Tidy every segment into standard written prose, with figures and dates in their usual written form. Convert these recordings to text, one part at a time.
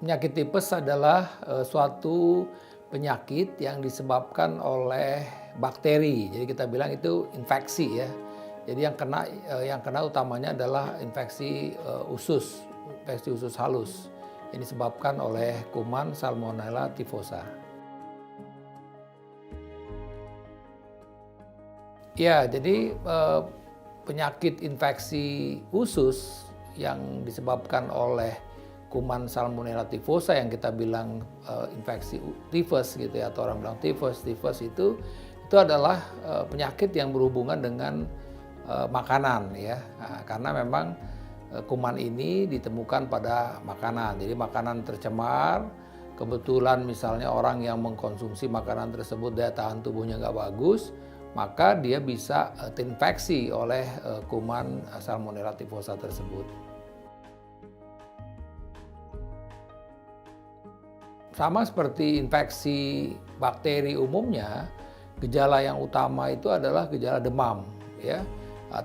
Penyakit tipes adalah suatu penyakit yang disebabkan oleh bakteri. Jadi kita bilang itu infeksi ya. Jadi yang kena utamanya adalah infeksi usus halus yang disebabkan oleh kuman Salmonella typhosa. Ya, jadi penyakit infeksi usus yang disebabkan oleh kuman Salmonella typhosa yang kita bilang infeksi tifus gitu ya, atau orang bilang tifus. Tifus itu adalah penyakit yang berhubungan dengan makanan ya. Nah, karena memang kuman ini ditemukan pada makanan. Jadi makanan tercemar, kebetulan misalnya orang yang mengkonsumsi makanan tersebut daya tahan tubuhnya nggak bagus, maka dia bisa terinfeksi oleh kuman Salmonella typhosa tersebut. Sama seperti infeksi bakteri umumnya, gejala yang utama itu adalah gejala demam ya.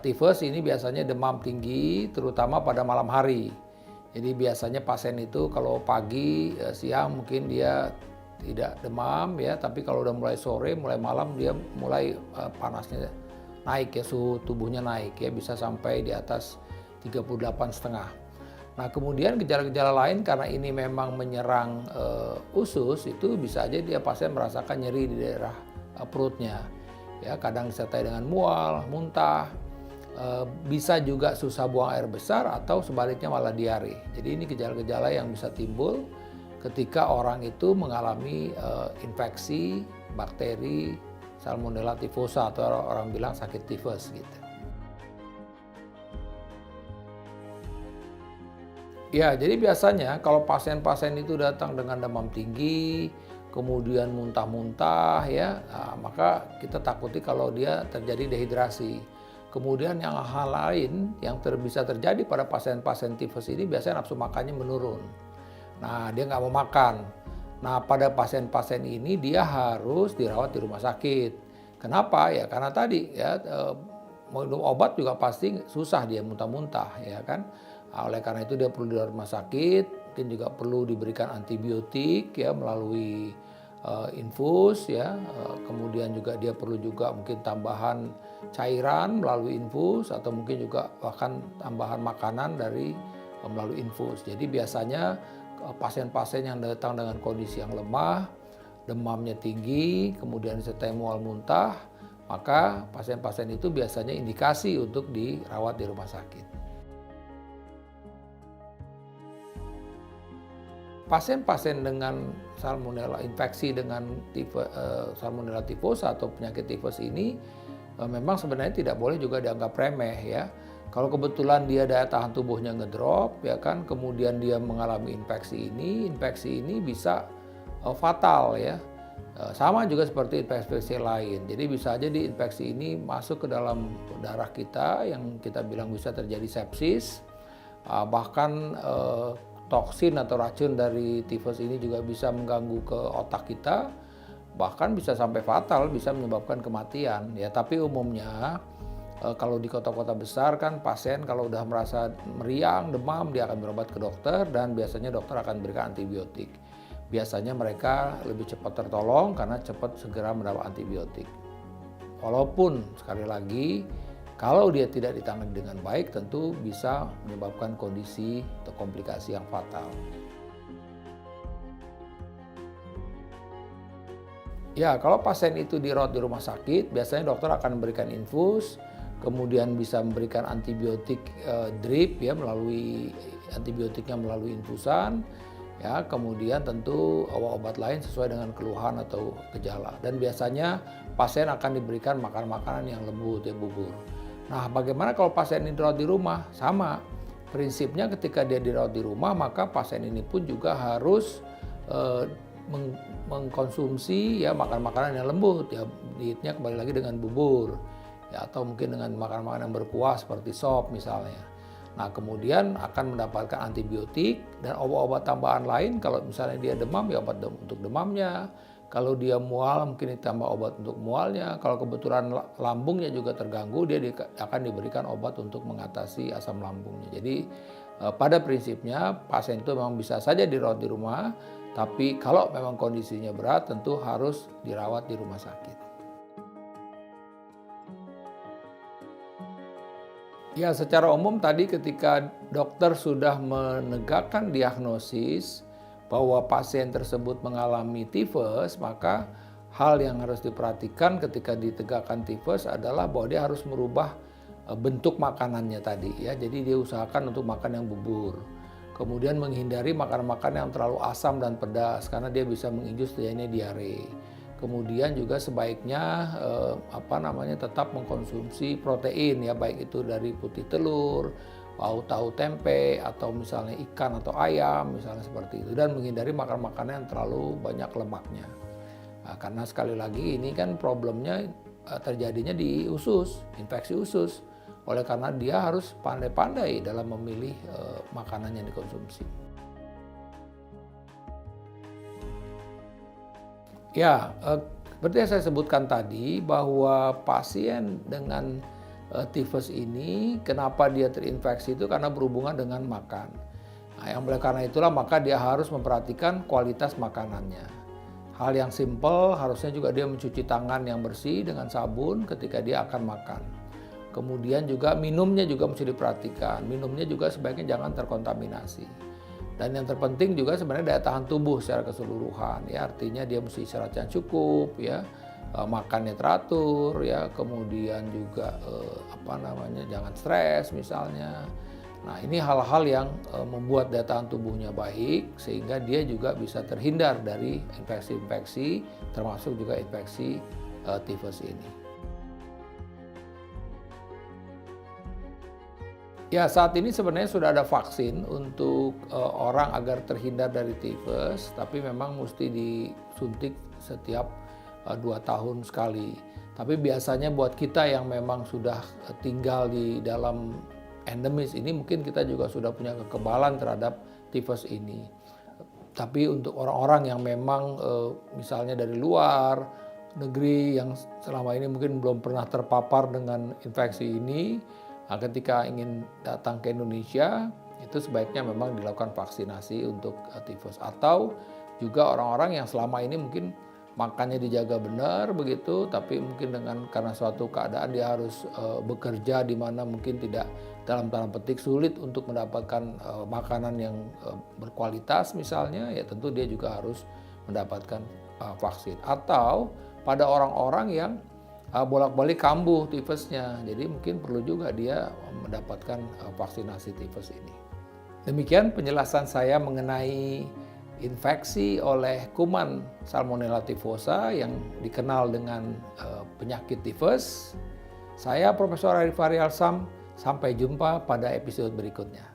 Tifus ini biasanya demam tinggi terutama pada malam hari. Jadi biasanya pasien itu kalau pagi, siang mungkin dia tidak demam ya, tapi kalau udah mulai sore, mulai malam dia mulai panasnya naik ya, suhu tubuhnya naik ya, bisa sampai di atas 38,5. Nah, kemudian gejala-gejala lain karena ini memang menyerang usus, itu bisa aja pasien merasakan nyeri di daerah perutnya. Ya, kadang disertai dengan mual, muntah, bisa juga susah buang air besar atau sebaliknya malah diare. Jadi ini gejala-gejala yang bisa timbul ketika orang itu mengalami infeksi bakteri Salmonella typhosa atau orang bilang sakit tifus gitu. Ya, jadi biasanya kalau pasien-pasien itu datang dengan demam tinggi, kemudian muntah-muntah ya, maka kita takuti kalau dia terjadi dehidrasi. Kemudian yang hal lain yang bisa terjadi pada pasien-pasien tifus ini biasanya nafsu makannya menurun. Nah, dia nggak mau makan. Nah, pada pasien-pasien ini dia harus dirawat di rumah sakit. Kenapa? Ya karena tadi ya mau minum obat juga pasti susah dia muntah-muntah ya kan. Oleh karena itu dia perlu di rumah sakit, mungkin juga perlu diberikan antibiotik ya melalui infus ya. Kemudian juga dia perlu juga mungkin tambahan cairan melalui infus atau mungkin juga bahkan tambahan makanan dari melalui infus. Jadi biasanya pasien-pasien yang datang dengan kondisi yang lemah, demamnya tinggi, kemudian disertai mual muntah, maka pasien-pasien itu biasanya indikasi untuk dirawat di rumah sakit. Pasien-pasien dengan infeksi dengan Salmonella typhosa atau penyakit tifus ini memang sebenarnya tidak boleh juga dianggap remeh ya. Kalau kebetulan dia daya tahan tubuhnya ngedrop ya kan, kemudian dia mengalami infeksi ini bisa fatal ya. Sama juga seperti infeksi lain. Jadi bisa aja infeksi ini masuk ke dalam darah kita yang kita bilang bisa terjadi sepsis, bahkan toksin atau racun dari tifus ini juga bisa mengganggu ke otak kita, bahkan bisa sampai fatal, bisa menyebabkan kematian. Ya, tapi umumnya kalau di kota-kota besar kan pasien kalau udah merasa meriang, demam, dia akan berobat ke dokter dan biasanya dokter akan berikan antibiotik. Biasanya mereka lebih cepat tertolong karena cepat segera mendapat antibiotik. Walaupun sekali lagi kalau dia tidak ditangani dengan baik tentu bisa menyebabkan kondisi atau komplikasi yang fatal. Ya, kalau pasien itu dirawat di rumah sakit, biasanya dokter akan memberikan infus, kemudian bisa memberikan antibiotik drip ya melalui antibiotiknya melalui infusan, ya, kemudian tentu obat-obat lain sesuai dengan keluhan atau gejala. Dan biasanya pasien akan diberikan makanan-makanan yang lembut ya, bubur. Nah, bagaimana kalau pasien ini dirawat di rumah? Sama, prinsipnya ketika dia dirawat di rumah, maka pasien ini pun juga harus mengkonsumsi ya makanan-makanan yang lembut ya, dietnya kembali lagi dengan bubur ya, atau mungkin dengan makanan-makanan yang berkuah seperti sop misalnya. Nah, kemudian akan mendapatkan antibiotik dan obat-obat tambahan lain. Kalau misalnya dia demam ya obat untuk demamnya. Kalau dia mual mungkin ditambah obat untuk mualnya. Kalau kebetulan lambungnya juga terganggu, dia akan diberikan obat untuk mengatasi asam lambungnya. Jadi pada prinsipnya pasien itu memang bisa saja dirawat di rumah, tapi kalau memang kondisinya berat tentu harus dirawat di rumah sakit. Ya, secara umum tadi ketika dokter sudah menegakkan diagnosis bahwa pasien tersebut mengalami tifus, maka hal yang harus diperhatikan ketika ditegakkan tifus adalah bahwa dia harus merubah bentuk makanannya tadi ya. Jadi dia usahakan untuk makan yang bubur. Kemudian menghindari makanan-makanan yang terlalu asam dan pedas karena dia bisa menginjus terjadinya diare. Kemudian juga sebaiknya tetap mengkonsumsi protein ya, baik itu dari putih telur, tahu tempe, atau misalnya ikan atau ayam misalnya seperti itu, dan menghindari makan-makanan yang terlalu banyak lemaknya. Nah, karena sekali lagi ini kan problemnya terjadinya di usus, infeksi usus. Oleh karena dia harus pandai-pandai dalam memilih makanan yang dikonsumsi. Ya, seperti yang saya sebutkan tadi bahwa pasien dengan tifus ini kenapa dia terinfeksi itu karena berhubungan dengan makan. Nah, yang oleh karena itulah maka dia harus memperhatikan kualitas makanannya. Hal yang simpel, harusnya juga dia mencuci tangan yang bersih dengan sabun ketika dia akan makan. Kemudian juga minumnya juga mesti diperhatikan. Minumnya juga sebaiknya jangan terkontaminasi. Dan yang terpenting juga sebenarnya daya tahan tubuh secara keseluruhan. Ya, artinya dia mesti istirahat yang cukup, ya, makannya teratur, ya, kemudian juga jangan stres misalnya. Nah, ini hal-hal yang membuat daya tahan tubuhnya baik sehingga dia juga bisa terhindar dari infeksi-infeksi, termasuk juga infeksi tifus ini. Ya, saat ini sebenarnya sudah ada vaksin untuk orang agar terhindar dari tifus, tapi memang mesti disuntik setiap 2 tahun sekali. Tapi biasanya buat kita yang memang sudah tinggal di dalam endemis ini, mungkin kita juga sudah punya kekebalan terhadap tifus ini. Tapi untuk orang-orang yang memang misalnya dari luar negeri yang selama ini mungkin belum pernah terpapar dengan infeksi ini, nah, ketika ingin datang ke Indonesia, itu sebaiknya memang dilakukan vaksinasi untuk tifus. Atau juga orang-orang yang selama ini mungkin makannya dijaga benar begitu, tapi mungkin karena suatu keadaan dia harus bekerja di mana mungkin tidak, dalam tanda petik, sulit untuk mendapatkan makanan yang berkualitas misalnya, ya tentu dia juga harus mendapatkan vaksin. Atau pada orang-orang yang bolak-balik kambuh tifusnya, jadi mungkin perlu juga dia mendapatkan vaksinasi tifus ini. Demikian penjelasan saya mengenai infeksi oleh kuman Salmonella typhosa yang dikenal dengan penyakit tifus. Saya Profesor Arif Faryalsam, sampai jumpa pada episode berikutnya.